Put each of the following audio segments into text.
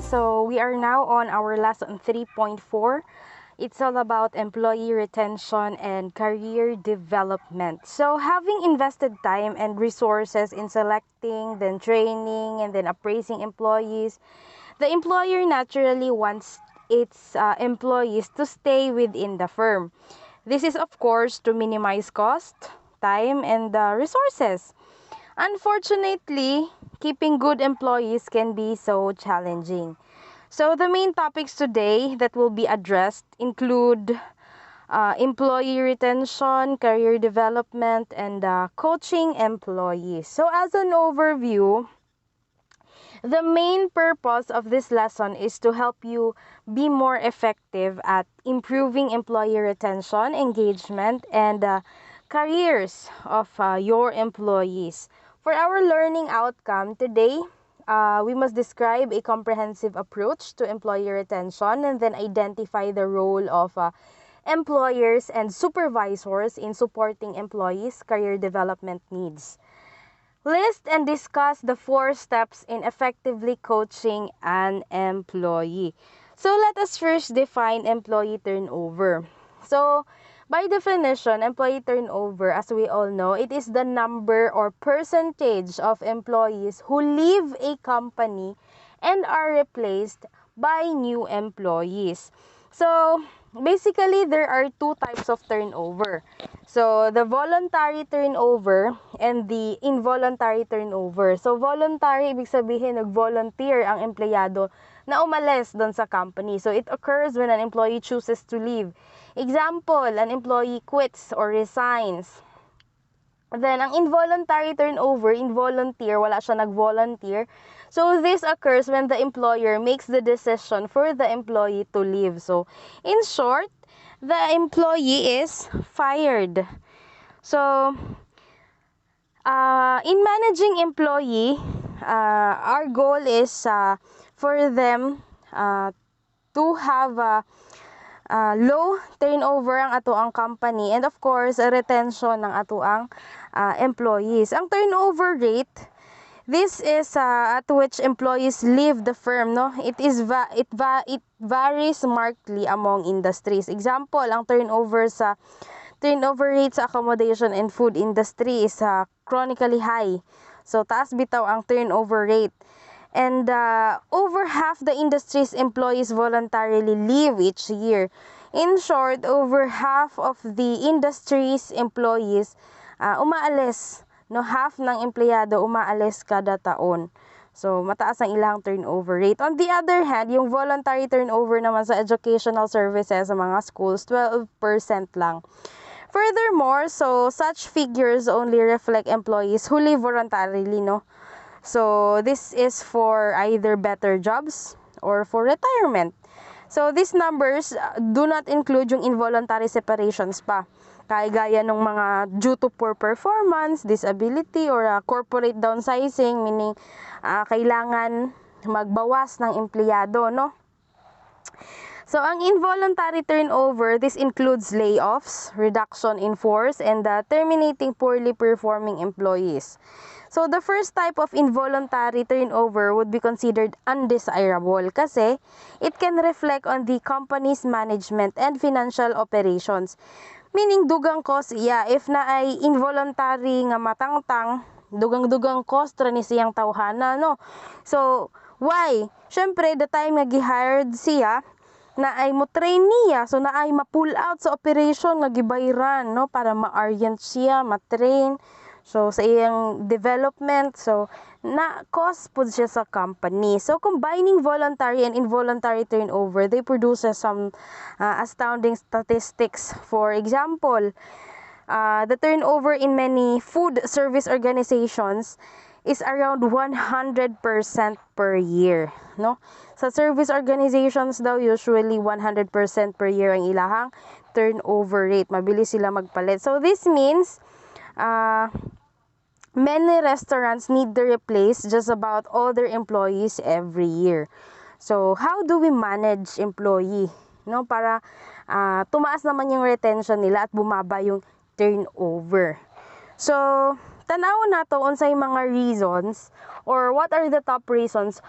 So we are now on our lesson 3.4. It's all about employee retention and career development. So having invested time and resources in selecting, then training, and then appraising employees, the employer naturally wants its employees to stay within the firm. This is of course to minimize cost, time, and resources. Unfortunately, keeping good employees can be so challenging. So the main topics today that will be addressed include employee retention, career development, and coaching employees. So as an overview, the main purpose of this lesson is to help you be more effective at improving employee retention, engagement, and careers of your employees. For our learning outcome today, we must describe a comprehensive approach to employee retention and then identify the role of employers and supervisors in supporting employees' career development needs. List and discuss the 4 steps in effectively coaching an employee. So let us first define employee turnover. So by definition, employee turnover, as we all know, it is the number or percentage of employees who leave a company and are replaced by new employees. So basically, there are 2 types of turnover. So the voluntary turnover and the involuntary turnover. So voluntary, ibig sabihin nag-volunteer ang empleyado na umalis doon sa company. So it occurs when an employee chooses to leave. Example, an employee quits or resigns. Then, ang involuntary turnover, involunteer, wala siya nag-volunteer. So, this occurs when the employer makes the decision for the employee to leave. So, in short, the employee is fired. So, in managing employee, our goal is for them to have low turnover ang atoang company and of course retention ng atoang employees. Ang turnover rate, this is at which employees leave the firm, no? It varies markedly among industries. Example, ang turnover rate sa accommodation and food industry is chronically high. So taas bitaw ang turnover rate. And over half the industry's employees voluntarily leave each year. In short, over half of the industry's employees umaalis. No, half ng empleyado umaalis kada taon. So, mataas ang ilang turnover rate. On the other hand, yung voluntary turnover naman sa educational services sa mga schools, 12% lang. Furthermore, so such figures only reflect employees who leave voluntarily, no? So, this is for either better jobs or for retirement. So, these numbers do not include yung involuntary separations pa. Gaya ng mga due to poor performance, disability, or corporate downsizing, meaning kailangan magbawas ng empleyado, no? So, ang involuntary turnover, this includes layoffs, reduction in force, and terminating poorly performing employees. So, the first type of involuntary turnover would be considered undesirable kasi it can reflect on the company's management and financial operations. Meaning, dugang cost iya. If na ay involuntary nga matangtang, dugang-dugang cost ra ni siyang tawhana, no? So, why? Syempre, the time nga gi-hired siya, na ay mo train niya, so na ay ma-pull out sa operation nga gibayran, no? Para ma-orient siya, ma-train. So, sa iyang development, so, na-cost po siya sa company. So, combining voluntary and involuntary turnover, they produce some astounding statistics. For example, the turnover in many food service organizations is around 100% per year, no? Sa service organizations daw, usually 100% per year ang ilahang turnover rate. Mabilis sila magpalit. So, this means, many restaurants need to replace just about all their employees every year. So, how do we manage employee? No, para tumaas naman yung retention nila at bumaba yung turnover. So, tanawon nato unsay mga reasons or what are the top reasons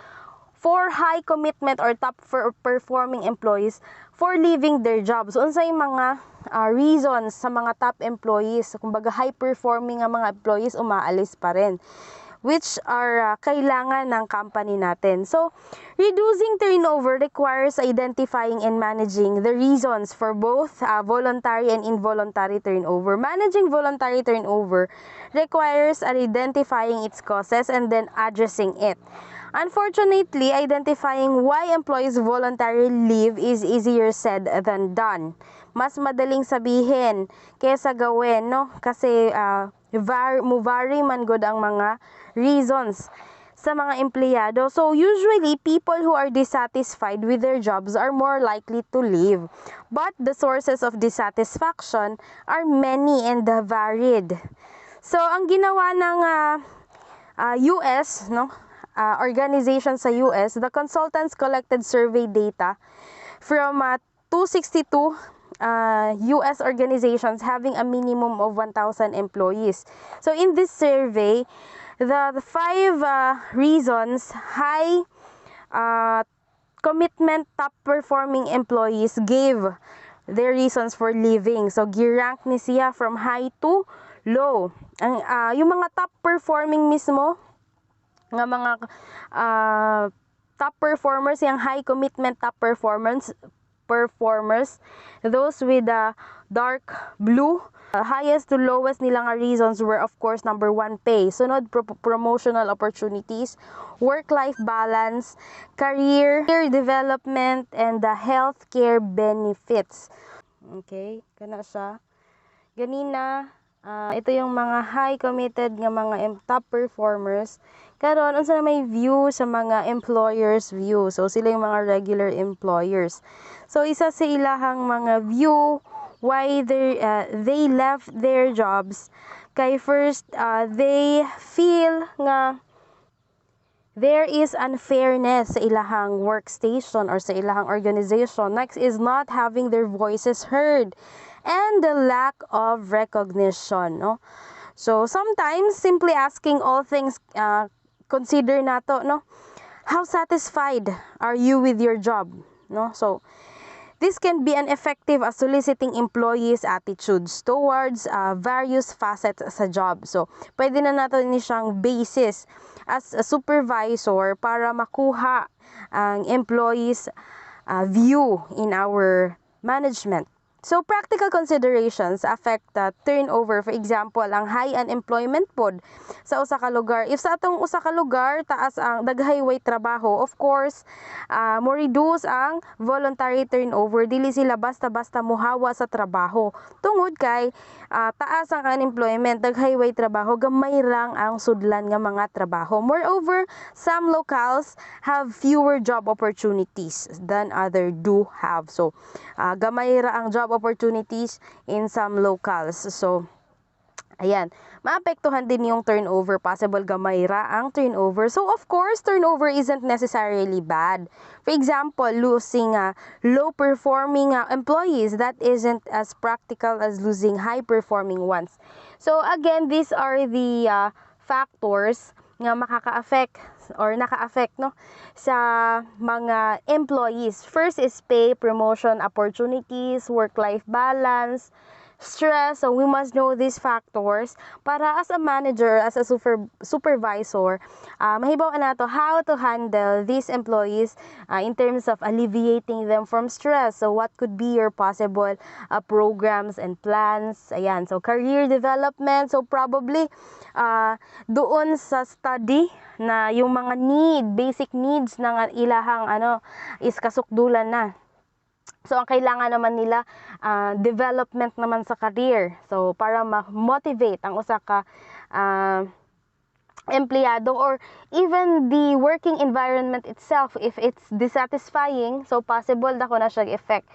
for high commitment or top performing employees for leaving their jobs. Unsay mga reasons sa mga top employees, kumbaga high performing nga mga employees umaalis pa rin, which are kailangan ng company natin. So, reducing turnover requires identifying and managing the reasons for both voluntary and involuntary turnover. Managing voluntary turnover requires identifying its causes and then addressing it. Unfortunately, identifying why employees voluntarily leave is easier said than done. Mas madaling sabihin kaysa gawin, no? Kasi vary man good ang mga reasons sa mga empleyado. So, usually, people who are dissatisfied with their jobs are more likely to leave. But the sources of dissatisfaction are many and varied. So, ang ginawa ng US, no? Organization sa US, the consultants collected survey data from 262 US organizations having a minimum of 1,000 employees. So in this survey, the 5 reasons high commitment top performing employees gave their reasons for leaving. So girank ni siya from high to low. Yung mga top performing mismo nga mga top performers, yung high commitment top performers, those with dark blue, highest to lowest nila nga reasons were of course number 1 pay, sunod promotional opportunities, work-life balance, career development, and the healthcare benefits. Okay, kana siya ganina. Ito yung mga high committed nga mga top performers. Karon unsa na may view sa mga employers view. So sila yung mga regular employers. So isa sa ilahang mga view why they left their jobs. Kay first, they feel nga there is unfairness sa ilahang workstation or sa ilahang organization. Next is not having their voices heard and the lack of recognition, no? So sometimes simply asking all things consider nato, no? How satisfied are you with your job, no? So this can be an effective at soliciting employees' attitudes towards various facets sa job. So, pwede na nato ni siyang basis as a supervisor para makuha ang employees' view in our management. So, practical considerations affect turnover. For example, ang high unemployment pod sa usa ka lugar. If sa atong usa ka lugar, taas ang daghay way trabaho, of course, mo reduce ang voluntary turnover. Dili sila basta-basta muhawa sa trabaho. Tungod kay taas ang unemployment, daghay way trabaho, gamay lang ang sudlan nga mga trabaho. Moreover, some locals have fewer job opportunities than other do have. So, gamay ra ang job opportunities in some locals. So, ayan, maapektuhan din yung turnover, possible gamay ra ang turnover. So, of course, turnover isn't necessarily bad. For example, losing low-performing employees, that isn't as practical as losing high-performing ones. So, again, these are the factors nga makaka-affect or naka-affect, no, sa mga employees. First is pay, promotion opportunities, work-life balance, stress. So we must know these factors para as a manager, as a supervisor, mahibaw nato how to handle these employees in terms of alleviating them from stress. So what could be your possible programs and plans? Ayan, so career development. So probably doon sa study na yung mga basic needs ng ilahang is kasukdulan na. So, ang kailangan naman nila, development naman sa career. So, para ma-motivate ang usa ka empleyado or even the working environment itself, if it's dissatisfying, so possible na ko na siya effect.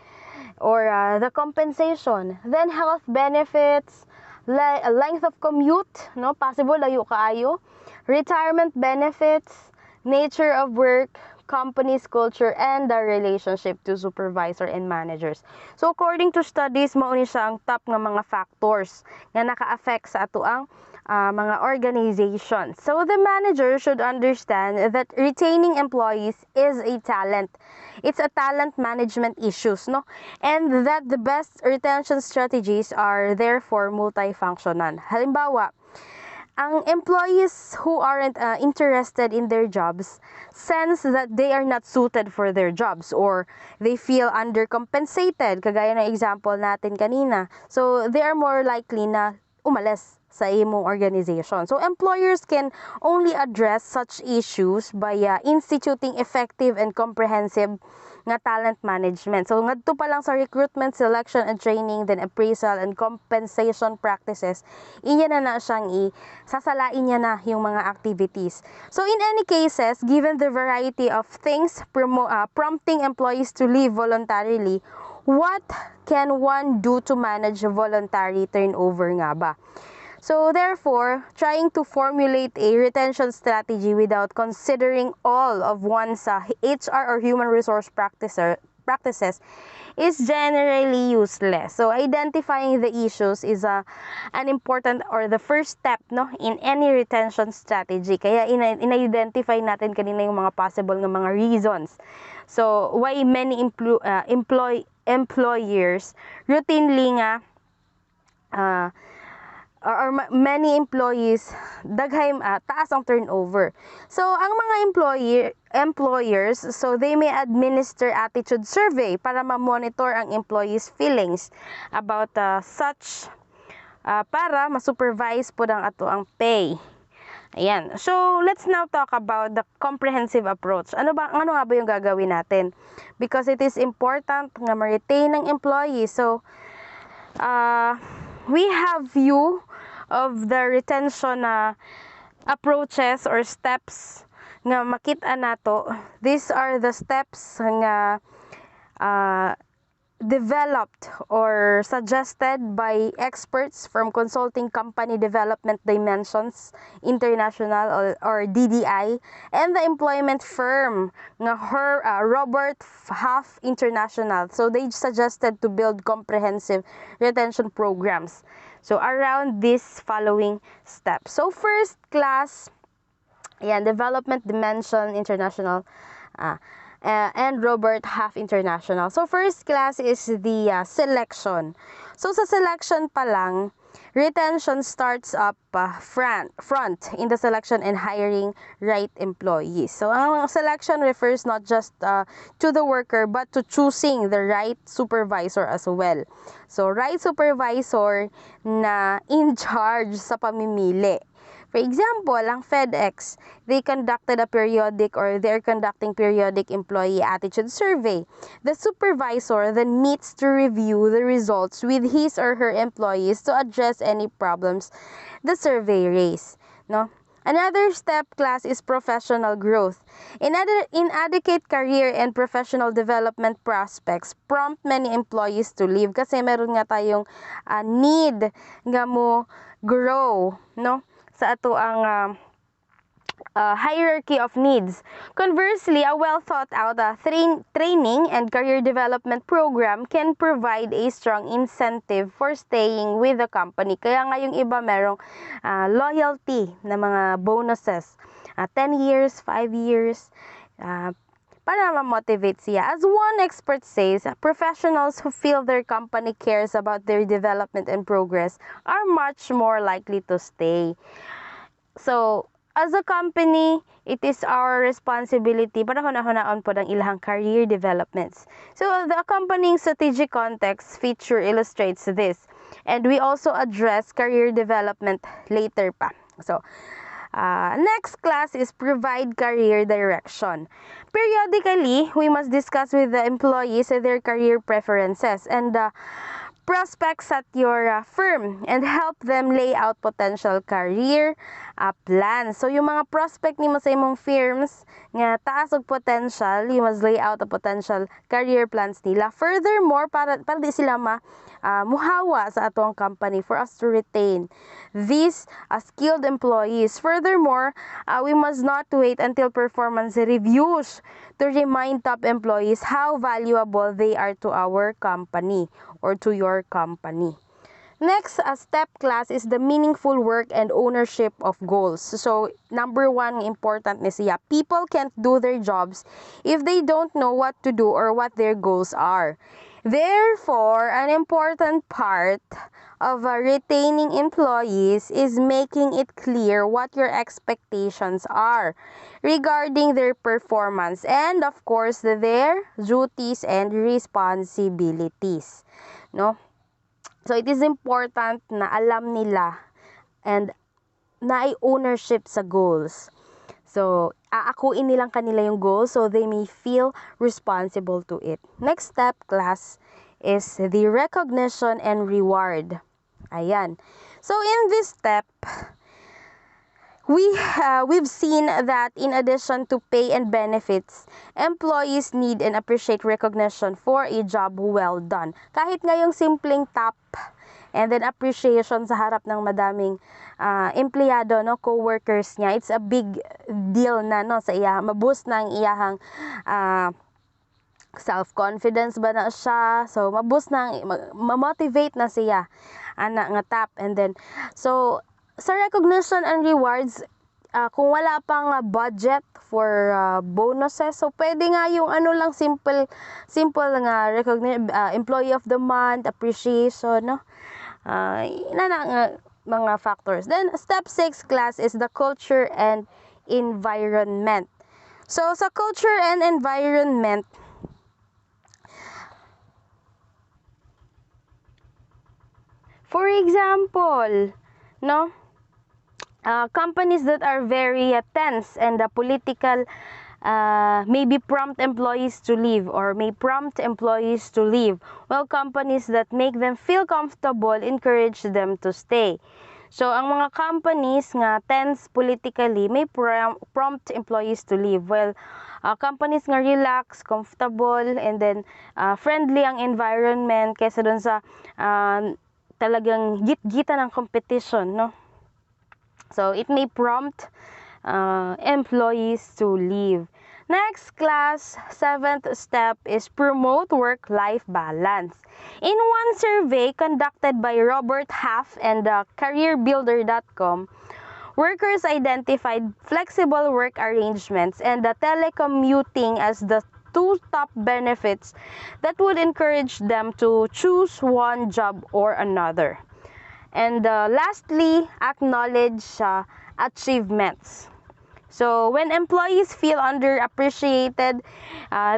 Or the compensation. Then, health benefits, length of commute, no? Possible, layo kaayo. Retirement benefits, nature of work, company's culture, and the relationship to supervisor and managers. So according to studies, mao ni siya ang top nga mga factors nga naka-affect sa ato ang mga organization. So the manager should understand that retaining employees is a talent. It's a talent management issues, no? And that the best retention strategies are therefore multifunctional. Halimbawa, ang employees who aren't interested in their jobs sense that they are not suited for their jobs or they feel undercompensated, kagaya ng example natin kanina. So, they are more likely na umalis sa imong organization. So, employers can only address such issues by instituting effective and comprehensive nga talent management. So, ngadto pa lang sa recruitment, selection, and training, then appraisal and compensation practices, inya na siyang sasalain niya na yung mga activities. So, in any cases, given the variety of things prompting employees to leave voluntarily, what can one do to manage voluntary turnover nga ba? So therefore, trying to formulate a retention strategy without considering all of one's HR or human resource practices is generally useless. So identifying the issues is an important or the first step, no, in any retention strategy. Kaya in-identify natin kanina yung mga possible ng mga reasons. So why many employers routinely nga or many employees daghay taas ang turnover. So ang mga employers, so they may administer attitude survey para ma-monitor ang employees' feelings about such para ma-supervise po ang ato ang pay. Ayan. So let's now talk about the comprehensive approach. Ano nga ba yung gagawin natin? Because it is important nga ma-retain ng employees. So we have view of the retention approaches or steps nga makita nato. These are the steps nga developed or suggested by experts from Consulting Company Development Dimensions International or DDI and the employment firm nga Robert Half International. So they suggested to build comprehensive retention programs. So around these following steps. So first class, Development Dimension International and Robert Half International. So first class is the selection. So sa selection pa lang, retention starts up front in the selection and hiring right employees. So ang selection refers not just to the worker but to choosing the right supervisor as well. So right supervisor na in charge sa pamimili. For example, ang FedEx, they're conducting periodic employee attitude survey. The supervisor then needs to review the results with his or her employees to address any problems the survey raised. No? Another step class is professional growth. Inadequate career and professional development prospects prompt many employees to leave kasi meron nga tayong need nga mo grow, no? Sa ato ang hierarchy of needs. Conversely, a well thought out training and career development program can provide a strong incentive for staying with the company. Kaya nga yung iba merong loyalty na mga bonuses. 10 years, 5 years, para ma-motivate siya. As one expert says, professionals who feel their company cares about their development and progress are much more likely to stay. So, as a company, it is our responsibility para hunahunahon po ng ilang career developments. So, the accompanying strategic context feature illustrates this. And we also address career development later pa. So, next class is provide career direction. Periodically, we must discuss with the employees their career preferences and prospects at your firm and help them lay out potential career plan. So yung mga prospect nimo sa imong firms nga taas og potential, you must lay out the potential career plans nila. Furthermore, para di sila muhawa sa atong company, for us to retain these skilled employees. Furthermore, we must not wait until performance reviews to remind top employees how valuable they are to our company or to your company. Next step, class, is the meaningful work and ownership of goals. So, number one, important ni siya. People can't do their jobs if they don't know what to do or what their goals are. Therefore, an important part of retaining employees is making it clear what your expectations are regarding their performance and, of course, their duties and responsibilities. No? So, it is important na alam nila and na ay ownership sa goals. So, aakuin nilang kanila yung goals so they may feel responsible to it. Next step, class, is the recognition and reward. Ayan. So, in this step, we've seen that in addition to pay and benefits, employees need and appreciate recognition for a job well done. Kahit ngayong simpleng tap and then appreciation sa harap ng madaming empleyado, no, co-workers niya, it's a big deal na, no, sa iya, maboost na ang iyahang self-confidence ba na siya, so maboost na, ma-motivate na siya ana nga tap. And then so sa recognition and rewards, kung wala pang budget for bonuses, so pwede nga yung ano lang, simple nga employee of the month, appreciation, no, mga factors. Then step 6, class, is the culture and environment. So sa culture and environment, for example, no, companies that are very tense and political maybe prompt employees to leave or may prompt employees to leave, while companies that make them feel comfortable encourage them to stay. So, ang mga companies nga tense politically may prompt employees to leave, while companies nga relax, comfortable, and then friendly ang environment kaysa dun sa talagang git-gita ng competition, no? So, it may prompt employees to leave. Next, class, 7th step is promote work-life balance. In one survey conducted by Robert Half and careerbuilder.com, workers identified flexible work arrangements and telecommuting as the two top benefits that would encourage them to choose one job or another. And lastly, acknowledge achievements. So, when employees feel underappreciated,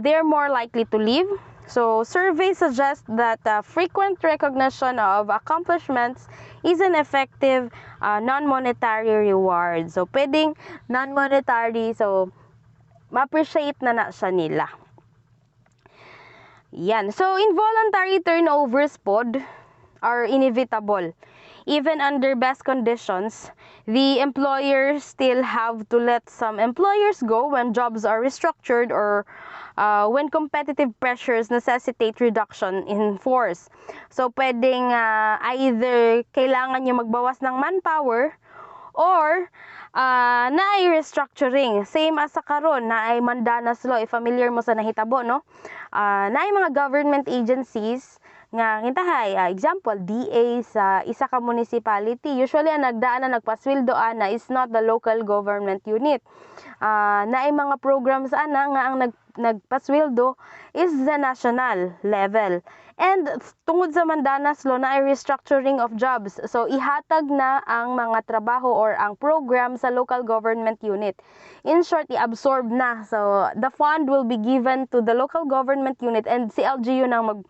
they're more likely to leave. So, surveys suggest that frequent recognition of accomplishments is an effective non-monetary reward. So, pwedeng non-monetary, so ma-appreciate na siya nila. Yan. So, involuntary turnovers pod are inevitable. Even under best conditions, the employers still have to let some employers go when jobs are restructured or when competitive pressures necessitate reduction in force. So, pwedeng either kailangan nyo magbawas ng manpower or naay restructuring. Same as sa karon, naay Mandanas Law, familiar mo sa nahitabo, no? Naay mga government agencies nga kintahay, example, DA sa isa ka municipality. Usually, ang nagdaan na nagpaswildo ana is not the local government unit. Naay mga programs ana nga ang nagpaswildo is the national level. And tungod sa Mandanas Law, na ay restructuring of jobs. So, ihatag na ang mga trabaho or ang program sa local government unit. In short, i-absorb na. So, the fund will be given to the local government unit and si LGU nang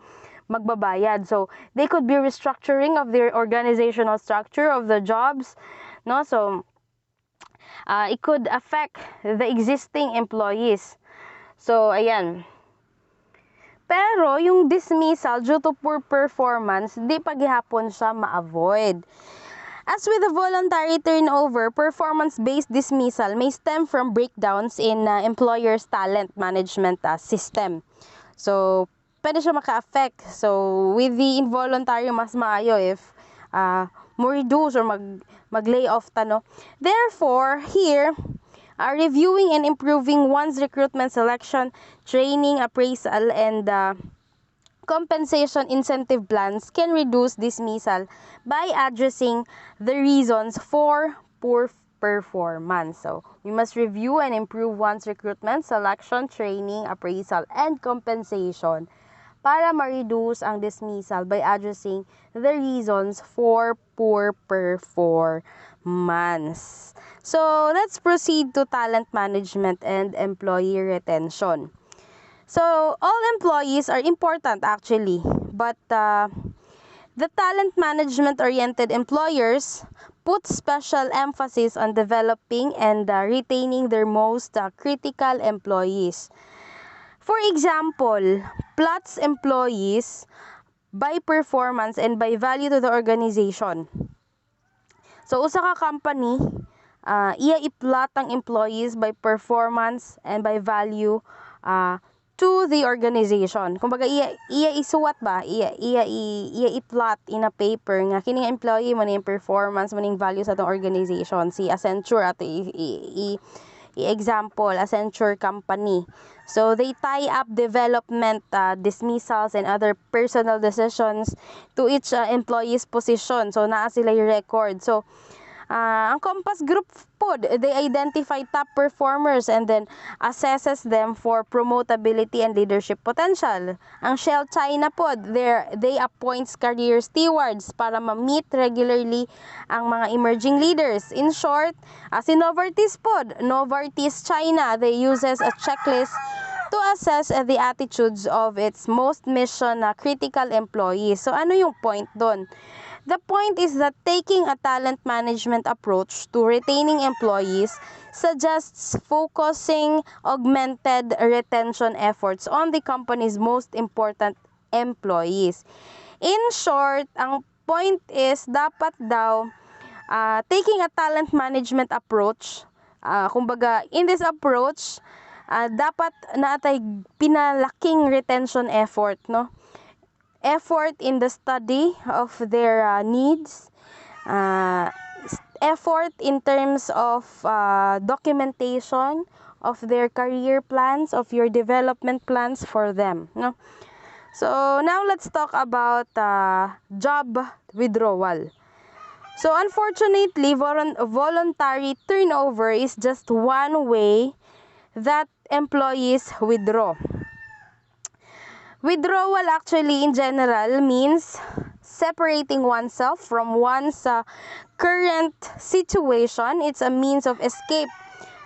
magbabayad. So, they could be restructuring of their organizational structure of the jobs, no? So, it could affect the existing employees. So, ayan. Pero, yung dismissal due to poor performance, di pa gihapon siya ma-avoid. As with the voluntary turnover, performance-based dismissal may stem from breakdowns in employer's talent management system. So, pwede siya maka-affect. So, with the involuntary, mas maayo if mo reduce or mag-lay off no. Therefore, here, reviewing and improving one's recruitment, selection, training, appraisal, and compensation incentive plans can reduce dismissal by addressing the reasons for poor performance. So, we must review and improve one's recruitment, selection, training, appraisal, and compensation para ma-reduce ang dismissal by addressing the reasons for poor performance. So, let's proceed to talent management and employee retention. So, all employees are important actually, but the talent management-oriented employers put special emphasis on developing and retaining their most critical employees. For example, plots employees by performance and by value to the organization. So, usa ka company, iya i-plot ang employees by performance and by value to the organization. Kumbaga iya isuwat ba? Iya i-plot in a paper nga kining employee man yung performance man yung value sa atong organization. Si Accenture ato i-example, Accenture company. So they tie up development, dismissals and other personal decisions to each employee's position. So naa sila yung record. So ang Compass Group po, they identify top performers and then assesses them for promotability and leadership potential. Ang Shell China po, they appoints career stewards para ma-meet regularly ang mga emerging leaders. In short, si Novartis po, Novartis China, they uses a checklist to assess the attitudes of its most mission critical employees. So ano yung point doon? The point is that taking a talent management approach to retaining employees suggests focusing augmented retention efforts on the company's most important employees. In short, ang point is dapat daw taking a talent management approach, kumbaga in this approach, dapat naatay pinalaking retention effort, no? Effort in the study of their needs, effort in terms of documentation of their career plans, of your development plans for them. No? So now let's talk about job withdrawal. So unfortunately, voluntary turnover is just one way that employees withdraw. Withdrawal actually in general means separating oneself from one's current situation. It's a means of escape,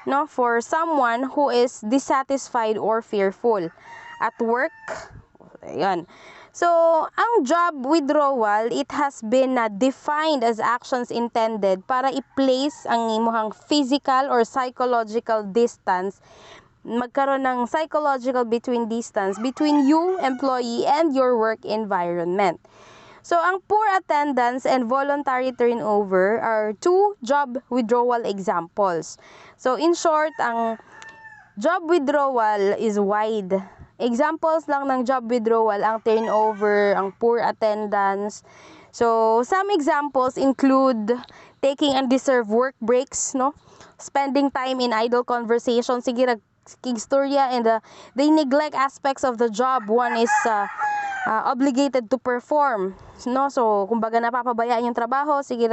no, for someone who is dissatisfied or fearful at work. Ayan. So, ang job withdrawal, it has been defined as actions intended para i-place ang imuhang physical or psychological distance, magkaroon ng psychological distance between you, employee, and your work environment. So, ang poor attendance and voluntary turnover are two job withdrawal examples. So, in short, ang job withdrawal is wide. Examples lang ng job withdrawal, ang turnover, ang poor attendance. So, some examples include taking undeserved work breaks, no? Spending time in idle conversation, sige kigstorya, and they neglect aspects of the job one is obligated to perform, no? So kumbaga napapabayaan yung trabaho, sige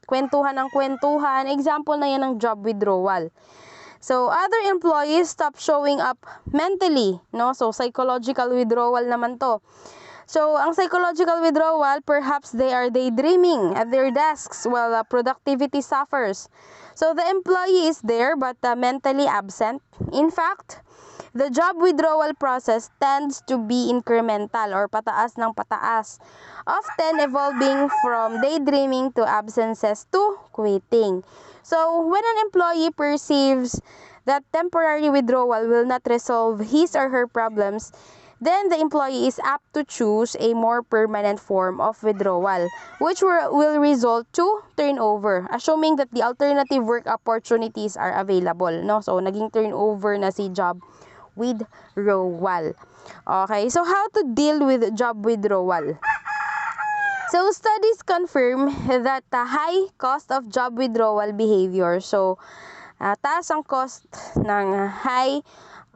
kwentuhan ng kwentuhan. Example na yan ng job withdrawal. So other employees stop showing up mentally, no? So psychological withdrawal naman to. So ang psychological withdrawal, perhaps they are daydreaming at their desks while productivity suffers. So the employee is there but mentally absent. In fact, the job withdrawal process tends to be incremental or pataas ng pataas, often evolving from daydreaming to absences to quitting. So when an employee perceives that temporary withdrawal will not resolve his or her problems, then the employee is apt to choose a more permanent form of withdrawal, which will result to turnover, assuming that the alternative work opportunities are available, no? So, naging turnover na si job withdrawal. Okay, so how to deal with job withdrawal? So, studies confirm that the high cost of job withdrawal behavior, so, taas ang cost ng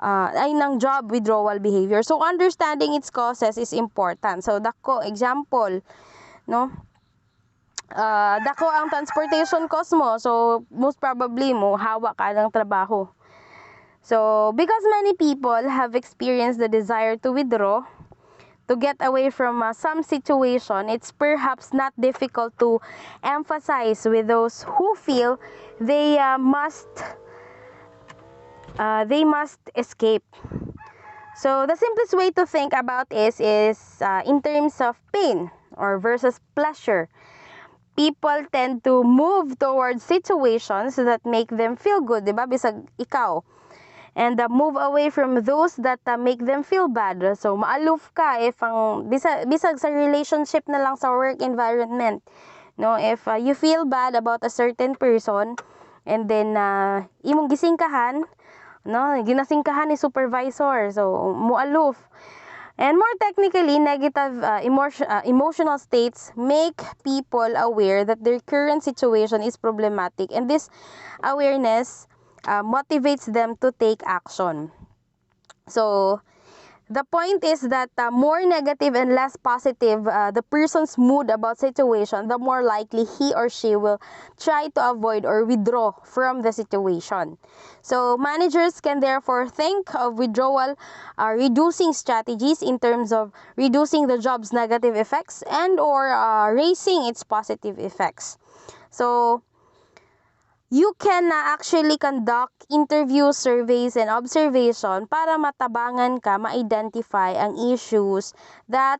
ng job withdrawal behavior. So, understanding its causes is important. So, dako, example, no? Dako ang transportation cost mo. So, most probably mo, hawak ka ng trabaho. So, because many people have experienced the desire to withdraw, to get away from some situation, it's perhaps not difficult to emphasize with those who feel they must escape. So the simplest way to think about is in terms of pain or versus pleasure. People tend to move towards situations that make them feel good, diba? Bisag ikaw. And move away from those that make them feel bad. So, maaloof ka if bisag sa relationship na lang sa work environment. No, if you feel bad about a certain person and then imong gisingkahan, no, ginasingkahan ni supervisor. So, mualoof. And more technically, negative emotional states make people aware that their current situation is problematic, and this awareness motivates them to take action. So, the point is that more negative and less positive the person's mood about situation, the more likely he or she will try to avoid or withdraw from the situation. So, managers can therefore think of withdrawal reducing strategies in terms of reducing the job's negative effects and or raising its positive effects. So, you can actually conduct interviews, surveys, and observation para matabangan ka, ma-identify ang issues that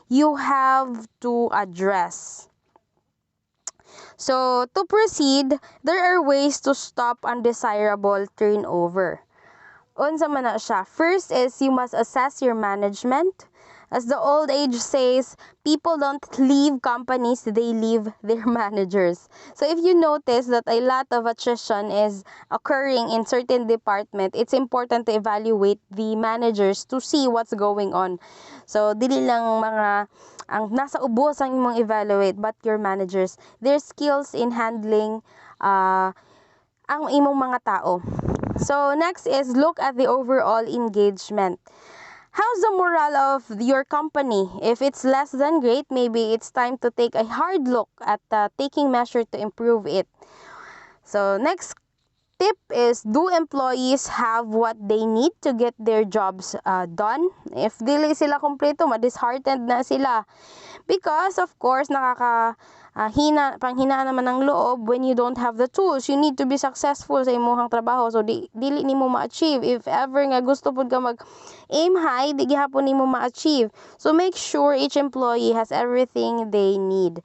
you have to address. So, to proceed, there are ways to stop undesirable turnover. Unsa man na siya? First is you must assess your management. As the old age says, people don't leave companies, they leave their managers. So if you notice that a lot of attrition is occurring in certain department, it's important to evaluate the managers to see what's going on. So dili lang mga ang nasa ubos ang imong evaluate, but your managers, their skills in handling ang imong mga tao. So next is look at the overall engagement. How's the morale of your company? If it's less than great, maybe it's time to take a hard look at taking measure to improve it. So next tip is, do employees have what they need to get their jobs done? If dili sila kompleto, ma-disheartened na sila. Because of course, panghinaan naman ng loob when you don't have the tools. You need to be successful sa imong trabaho. So dili nimo ma-achieve. If ever nga gusto pud ka mag-aim high, di gihapon nimo ma-achieve. So make sure each employee has everything they need.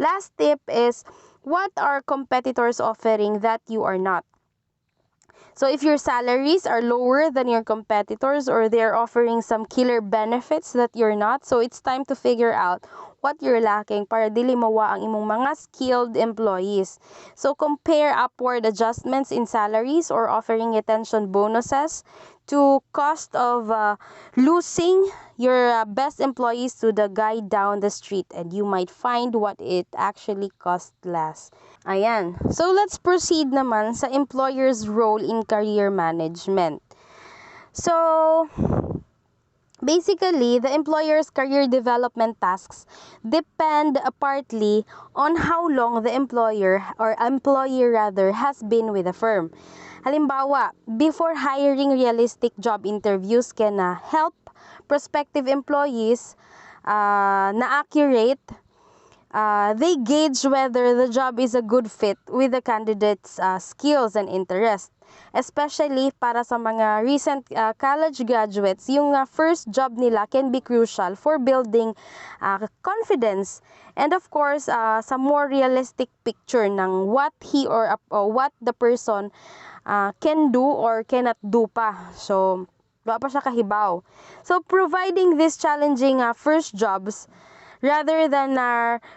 Last tip is, what are competitors offering that you are not? So if your salaries are lower than your competitors or they're offering some killer benefits that you're not, so it's time to figure out what you're lacking para dili mawa ang imong mga skilled employees. So compare upward adjustments in salaries or offering retention bonuses to cost of losing your best employees to the guy down the street, and you might find what it actually cost less. Ayan. So, let's proceed naman sa employer's role in career management. So, basically, the employer's career development tasks depend partly on how long the employee has been with the firm. Halimbawa, before hiring, realistic job interviews can help prospective employees na accurate. They gauge whether the job is a good fit with the candidate's skills and interest. Especially para sa mga recent college graduates, yung first job nila can be crucial for building confidence. And of course, sa more realistic picture ng what he or what the person can do or cannot do pa. So, Wa pa siya kahibaw. So, providing these challenging first jobs rather than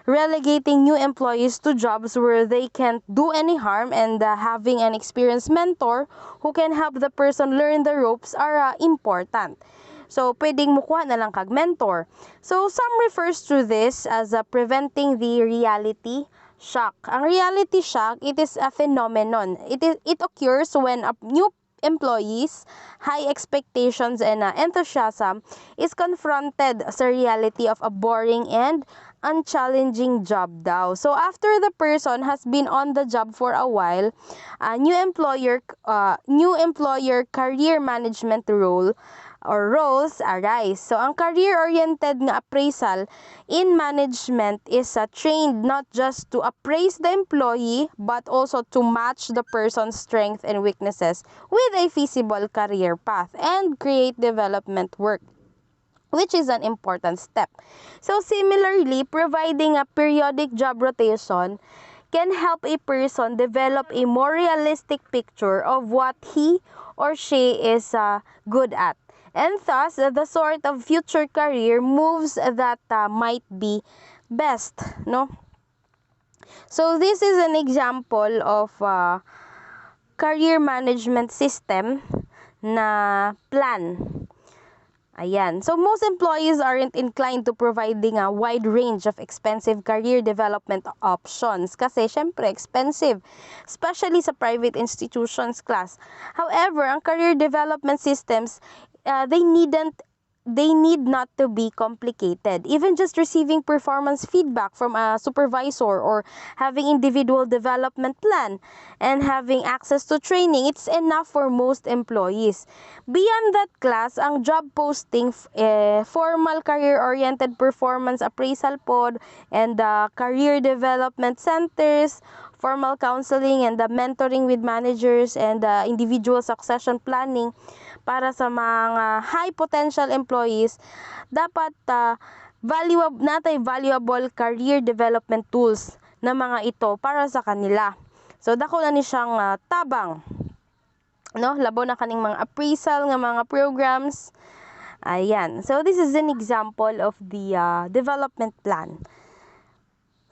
relegating new employees to jobs where they can't do any harm, and having an experienced mentor who can help the person learn the ropes are important. So, pwedeng mukuha na lang kag mentor. So, some refers to this as preventing the reality shock. Ang reality shock, it is a phenomenon. It occurs when a new employees, high expectations, and enthusiasm is confronted sa reality of a boring and unchallenging job daw. So, after the person has been on the job for a while, new employer career management role or roles arise. So, ang career-oriented nga appraisal in management is trained not just to appraise the employee but also to match the person's strengths and weaknesses with a feasible career path and create development work, which is an important step. So, similarly, providing a periodic job rotation can help a person develop a more realistic picture of what he or she is good at, and thus the sort of future career moves that might be best, no? So, this is an example of career management system na plan. Ayan. So, most employees aren't inclined to providing a wide range of expensive career development options kasi syempre expensive, especially sa private institutions class. However, ang career development systems, they need not to be complicated. Even just receiving performance feedback from a supervisor or having individual development plan and having access to training, it's enough for most employees. Beyond that class, ang job posting, formal career-oriented performance appraisal pod and career development centers, formal counseling and the mentoring with managers and individual succession planning para sa mga high potential employees, dapat valuable career development tools na mga ito para sa kanila. So, dako na ni siyang tabang, no? Labo na kaning mga appraisal nga mga programs. Ayan. So, this is an example of the development plan.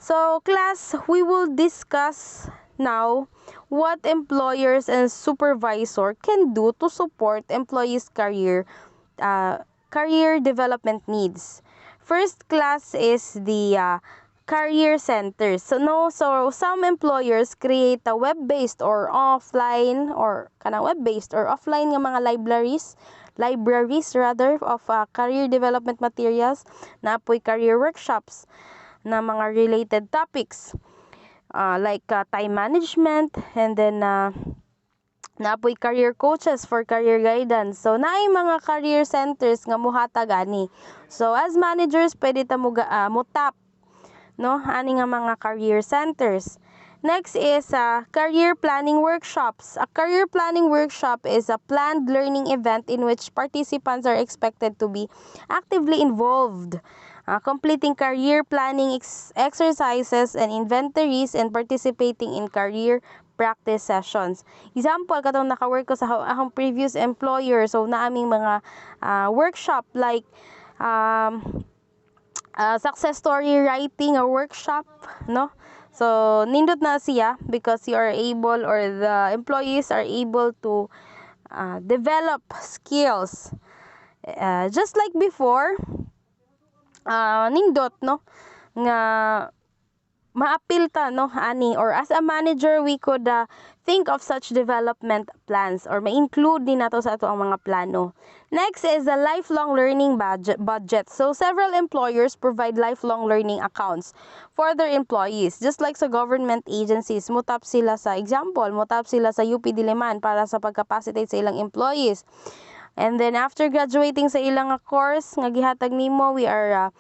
So, class, we will discuss now what employers and supervisor can do to support employees' career development needs. First class is the career centers. So some employers create a web-based or offline or web-based or offline nga mga libraries rather of career development materials, na apoy career workshops na mga related topics. Like time management, and then naapoy career coaches for career guidance. So, naay mga career centers nga muhatag ani. So, as managers, pwede ta mo tap, no? Ani nga mga career centers. Next is career planning workshops. A career planning workshop is a planned learning event in which participants are expected to be actively involved, completing career planning exercises and inventories and participating in career practice sessions. Example, katong naka-work ko sa akong previous employer, so naaming mga workshop like success story writing or workshop, no? So, nindot na siya because you are able, or the employees are able to develop skills. Just like before, nindot, no, nga maapil ta, no, ani, or as a manager we could think of such development plans or ma-include din nato sa ato ang mga plano. Next is the lifelong learning budget. So several employers provide lifelong learning accounts for their employees. Just like sa government agencies, mutap sila sa UP Diliman para sa pagcapacitate sa ilang employees. And then after graduating sa ilang course nga gihatag nimo, we are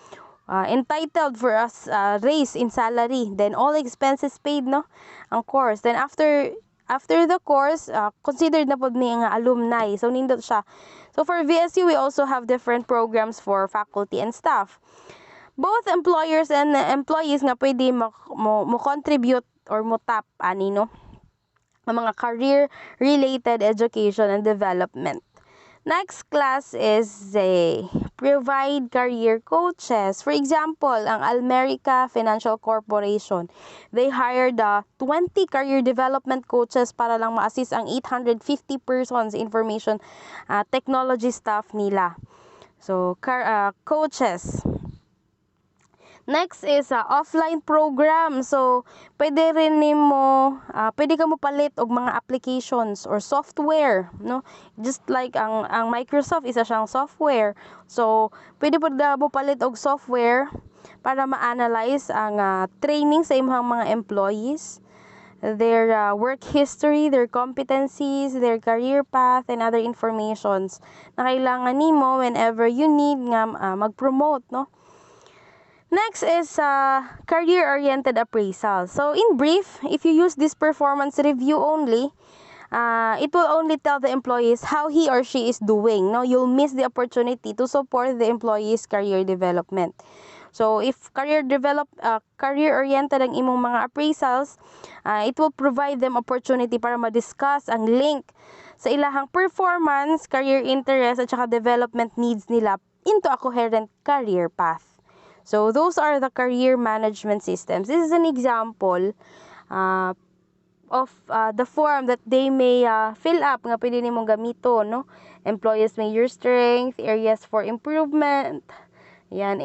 entitled for us raise in salary, then all expenses paid, no, ang course. Then after the course, considered na pod ni nga alumni, so nindot siya. So for VSU, we also have different programs for faculty and staff. Both employers and employees nga pwede mo contribute or mo tap ani, no, ang mga career related education and development. Next class is provide career coaches. For example, ang Almerica Financial Corporation, they hired 20 career development coaches para lang ma-assist ang 850 persons information technology staff nila. So, coaches. Next is offline program. So, pwede rin pwede ka mo palit og mga applications or software, no? Just like ang Microsoft isa siyang software. So, pwede mo palit og software para ma-analyze ang training sa imong mga employees, their work history, their competencies, their career path, and other informations na kailangan nimo whenever you need nga mag-promote, no? Next is career-oriented appraisal. So, in brief, if you use this performance review only, it will only tell the employees how he or she is doing. No, you'll miss the opportunity to support the employee's career development. So, if career-oriented ang imong mga appraisals, it will provide them opportunity para ma-discuss ang link sa ilahang performance, career interest, at saka development needs nila into a coherent career path. So, those are the career management systems. This is an example of the form that they may fill up nga pwede nimong gamito, no? Employees may your strength, areas for improvement. Yan,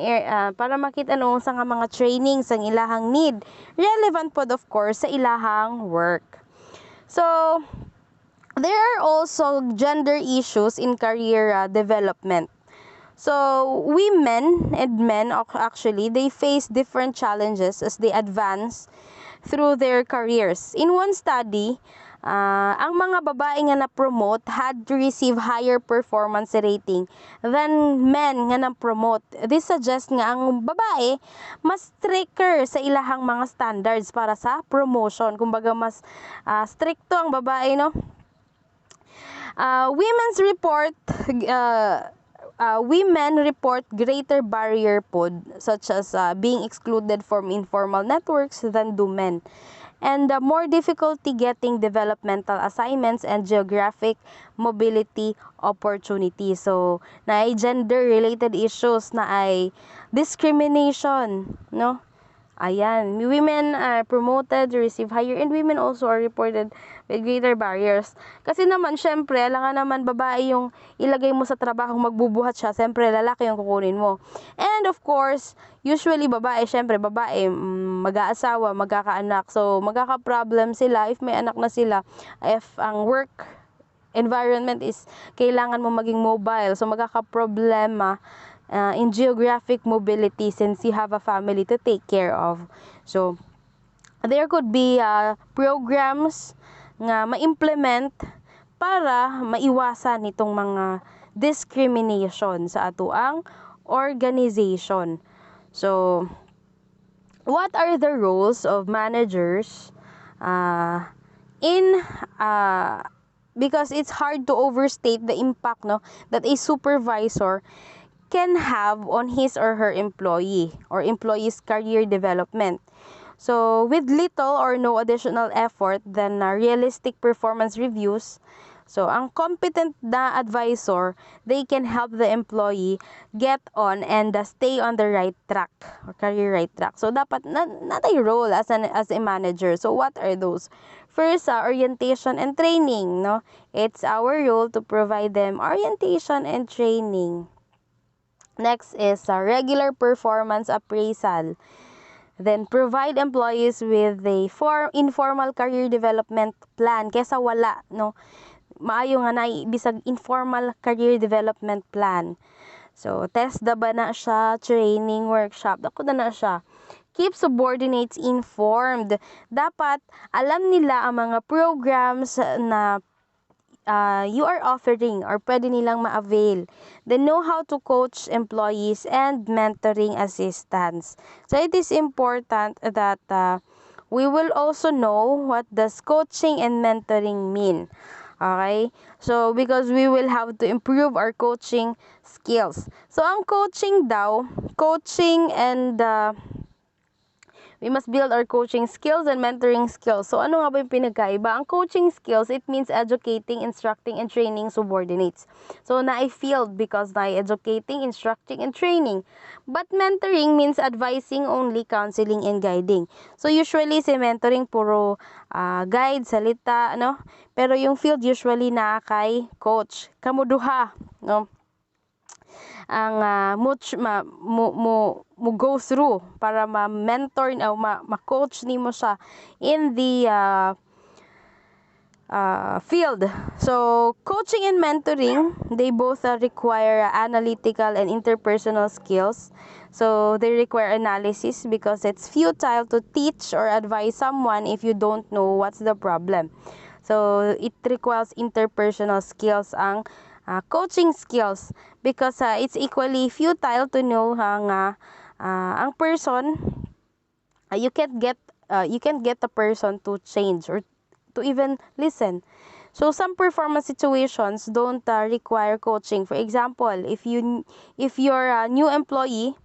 para makita sa nga mga trainings ang ilahang need. Relevant po, of course, sa ilahang work. So, there are also gender issues in career development. So, women and men actually, they face different challenges as they advance through their careers. In one study, ang mga babae nga na-promote had to receive higher performance rating than men nga na-promote. This suggests nga ang babae mas stricter sa ilahang mga standards para sa promotion. Kumbaga mas stricto ang babae, no? Women report greater barrier pod, such as being excluded from informal networks than do men, and more difficulty getting developmental assignments and geographic mobility opportunities. So, na ay gender-related issues, na ay discrimination, no? Ayan, women are promoted to receive higher, and women also are reported with greater barriers. Kasi naman, syempre, alangan naman babae yung ilagay mo sa trabaho, magbubuhat siya, syempre lalaki yung kukunin mo. And of course, usually babae, syempre babae, mag-aasawa, magkakaanak. So, magkaka-problem sila if may anak na sila, if ang work environment is kailangan mo maging mobile. So, magkaka-problema in geographic mobility since you have a family to take care of. So, there could be programs nga ma-implement para maiwasan itong mga discrimination sa atuang organization. So, what are the roles of managers because it's hard to overstate the impact, no, that a supervisor can have on his or her employee or employee's career development. So, with little or no additional effort than realistic performance reviews, so ang competent na advisor, they can help the employee get on and stay on the right track or career right track. So, dapat not a role as a manager. So, what are those? First, orientation and training, no? It's our role to provide them orientation and training. Next is regular performance appraisal. Then, provide employees with a informal career development plan kesa wala, no? Maayo nga na bisag informal career development plan. So, test ba na siya, training, workshop, dako na siya. Keep subordinates informed. Dapat alam nila ang mga programs na you are offering or pwede nilang ma-avail. They know how to coach employees and mentoring assistants. So, it is important that we will also know what does coaching and mentoring mean. Okay? So, because we will have to improve our coaching skills. So, ang coaching and We must build our coaching skills and mentoring skills. So, ano nga ba yung pinagkaiba? Ang coaching skills, it means educating, instructing, and training subordinates. So, na-field because na-educating, instructing, and training. But mentoring means advising only, counseling, and guiding. So, usually, si mentoring, puro guide, salita, no? Pero yung field, usually, na kay coach. Kamuduha, no? Ang mo go through para ma-mentor o ma-coach nimo siya in the field. So, coaching and mentoring, they both require analytical and interpersonal skills. So, they require analysis because it's futile to teach or advise someone if you don't know what's the problem. So, it requires interpersonal skills ang coaching skills because it's equally futile to know ang person you can't get the person to change or to even listen. So some performance situations don't require coaching. For example, if your new employee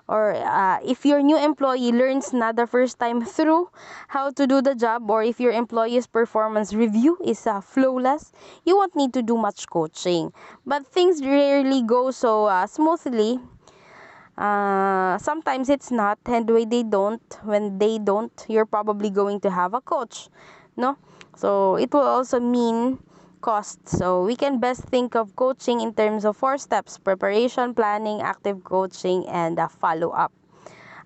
or if your new employee learns na the first time through how to do the job, or if your employee's performance review is flawless, you won't need to do much coaching. But things rarely go so smoothly. Sometimes it's not, and when they don't, you're probably going to have a coach, no? So it will also mean cost. So we can best think of coaching in terms of 4 steps: preparation, planning, active coaching, and follow-up.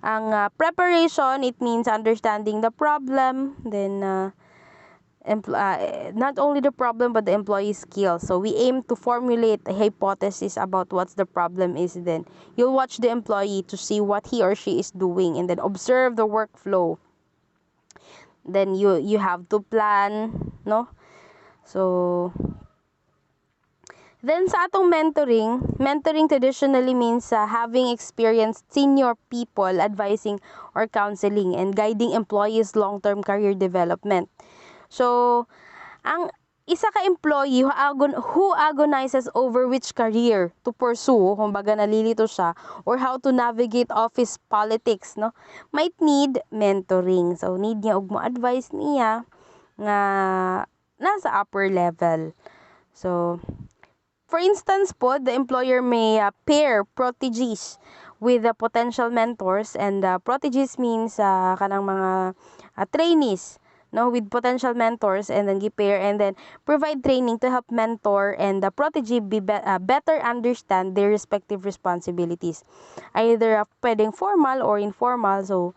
Ang preparation, it means understanding the problem, then not only the problem but the employee skills. So we aim to formulate a hypothesis about what the problem is. Then you'll watch the employee to see what he or she is doing, and then observe the workflow. Then you have to plan, no? So then sa atong mentoring traditionally means having experienced senior people advising or counseling and guiding employees long-term career development. So, ang isa ka employee who agonizes over which career to pursue, kumbaga nalilito siya, or how to navigate office politics, no, might need mentoring. So, need niya og mo advice niya nga nasa upper level. So, for instance po, the employer may pair proteges with the potential mentors, and proteges means kanang mga trainees, no, with potential mentors, and then gi-pair and then provide training to help mentor and the protege better understand their respective responsibilities, either pwedeng formal or informal. So,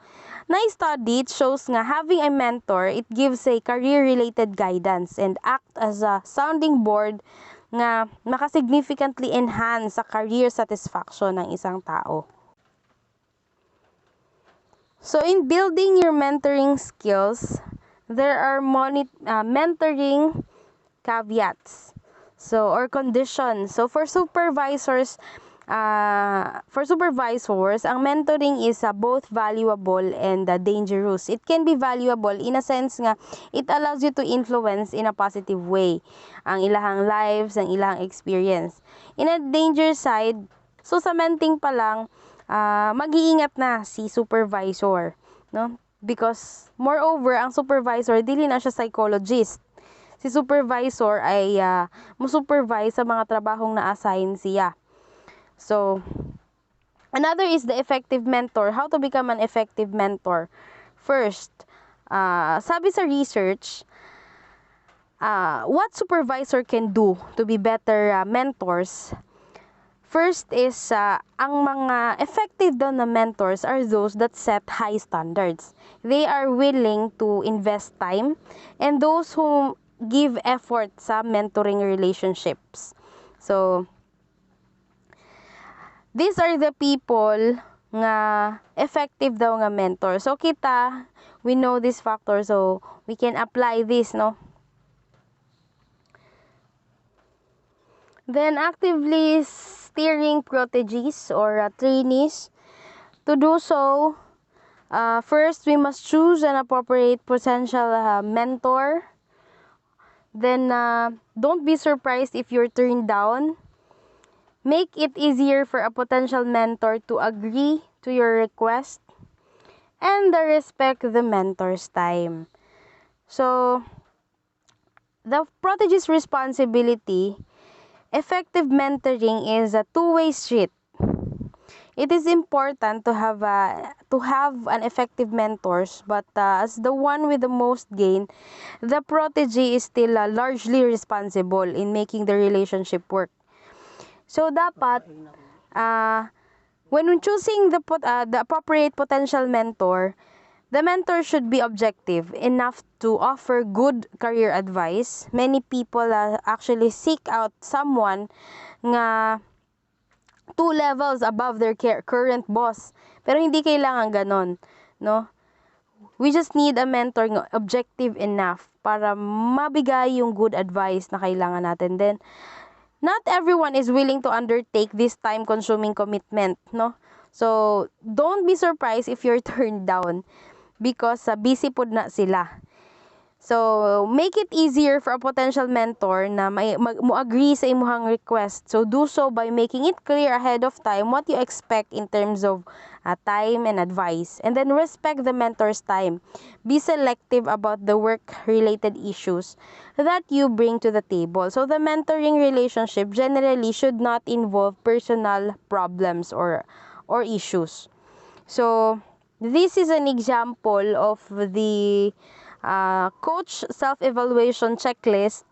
na-study, it shows nga having a mentor, it gives a career-related guidance and act as a sounding board nga maka-significantly enhance sa career satisfaction ng isang tao. So, in building your mentoring skills, there are mentoring caveats, so or conditions. So, for supervisors, ang mentoring is both valuable and dangerous. It can be valuable in a sense nga it allows you to influence in a positive way ang ilahang lives, ang ilahang experience. In a danger side, so sa mentoring pa lang, mag-iingat na si supervisor, no? Because moreover, ang supervisor dili na siya psychologist. Si supervisor ay mo-supervise sa mga trabahong na-assign siya. So, another is the effective mentor. How to become an effective mentor? First, sabi sa research, what supervisor can do to be better mentors? First is, ang mga effective daw na mentors are those that set high standards. They are willing to invest time, and those who give effort sa mentoring relationships. So, these are the people nga effective daw nga mentor. So, we know this factor, so we can apply this, no? Then, actively steering proteges or trainees. To do so, first, we must choose an appropriate potential mentor. Then, don't be surprised if you're turned down. Make it easier for a potential mentor to agree to your request. and the respect the mentor's time. So, the protege's responsibility, effective mentoring is a two-way street. It is important to have an effective mentors, but as the one with the most gain, the protege is still largely responsible in making the relationship work. So dapat when choosing the appropriate potential mentor, the mentor should be objective enough to offer good career advice. Many people actually seek out someone nga 2 levels above their current boss. Pero hindi kailangan ganon, no? We just need a mentor nga objective enough para mabigay yung good advice na kailangan natin. Then, not everyone is willing to undertake this time-consuming commitment, no? So, don't be surprised if you're turned down because busy pod na sila. So, make it easier for a potential mentor na mo-agree sa imuhang request. So, do so by making it clear ahead of time what you expect in terms of time and advice. And then, respect the mentor's time. Be selective about the work-related issues that you bring to the table. So, the mentoring relationship generally should not involve personal problems or issues. So, this is an example of the coach self-evaluation checklist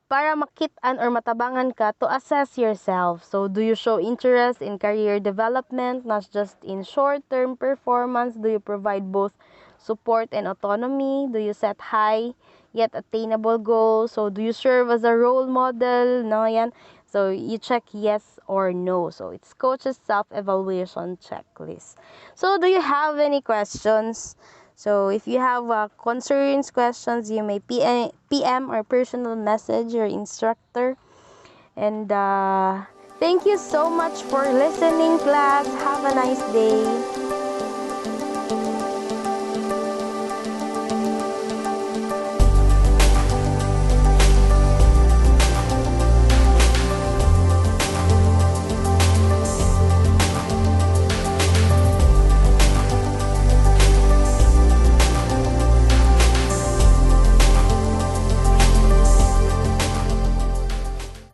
para makitaan or matabangan ka to assess yourself. So, do you show interest in career development, not just in short-term performance? Do you provide both support and autonomy? Do you set high yet attainable goals? So, do you serve as a role model? No, yan. So, you check yes or no. So, it's coach's self-evaluation checklist. So, do you have any questions? So, if you have concerns, questions, you may PM or personal message your instructor. And thank you so much for listening, class. Have a nice day.